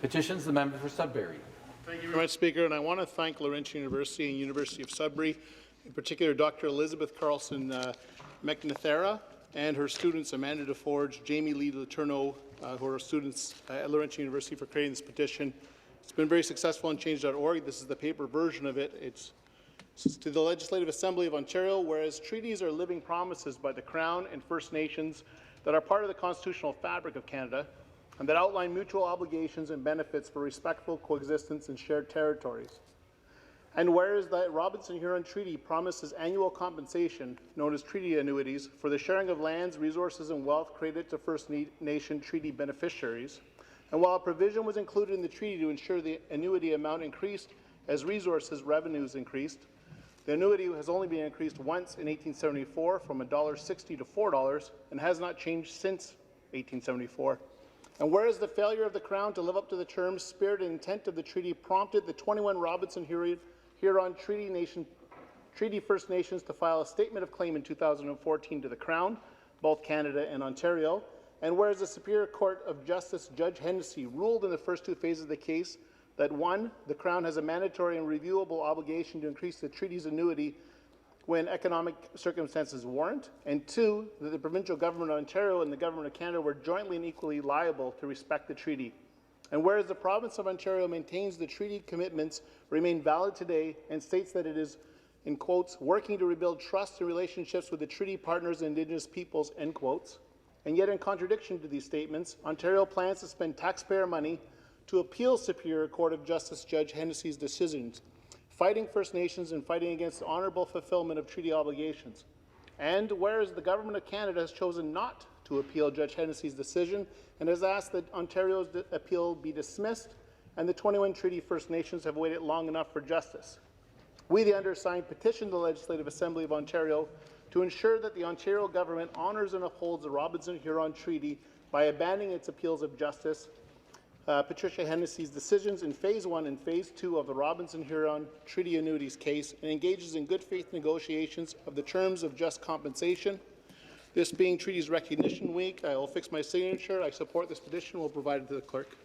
Petitions, the member for Sudbury. Thank you very much, Speaker. And I want to thank Laurentian University and University of Sudbury, in particular Dr. Elizabeth Carlson-Manathara and her students Amanda Deforge, Jamie-Leigh, LeTourneau, who are students at Laurentian University, for creating this petition. It's been very successful on change.org. This is the paper version of it. It's to the Legislative Assembly of Ontario, whereas treaties are living promises by the Crown and First Nations that are part of the constitutional fabric of Canada and that outline mutual obligations and benefits for respectful coexistence in shared territories. And whereas the Robinson-Huron Treaty promises annual compensation, known as treaty annuities, for the sharing of lands, resources and wealth created to First Nation treaty beneficiaries, and while a provision was included in the treaty to ensure the annuity amount increased as resources revenues increased, the annuity has only been increased once in 1874 from $1.60 to $4 and has not changed since 1874. And whereas the failure of the Crown to live up to the terms, spirit and intent of the treaty prompted the 21 Robinson-Huron Treaty First Nations to file a statement of claim in 2014 to the Crown, both Canada and Ontario, and whereas the Superior Court of Justice Judge Hennessy ruled in the first two phases of the case that 1, the Crown has a mandatory and reviewable obligation to increase the treaty's annuity when economic circumstances warrant, and 2, that the Provincial Government of Ontario and the Government of Canada were jointly and equally liable to respect the treaty. And whereas the Province of Ontario maintains the treaty commitments remain valid today and states that it is, in quotes, working to rebuild trust and relationships with the treaty partners and Indigenous peoples, end quotes, and yet in contradiction to these statements, Ontario plans to spend taxpayer money to appeal Superior Court of Justice Judge Hennessy's decisions, fighting First Nations and fighting against the honourable fulfilment of treaty obligations. And whereas the Government of Canada has chosen not to appeal Judge Hennessy's decision and has asked that Ontario's appeal be dismissed, and the 21 Treaty First Nations have waited long enough for justice. We, the undersigned, petitioned the Legislative Assembly of Ontario to ensure that the Ontario Government honours and upholds the Robinson-Huron Treaty by abandoning its appeals of justice, Patricia Hennessy's decisions in Phase 1 and Phase 2 of the Robinson-Huron Treaty Annuities case, and engages in good faith negotiations of the terms of just compensation. This being Treaties Recognition Week, I will fix my signature. I support this petition. We'll provide it to the clerk.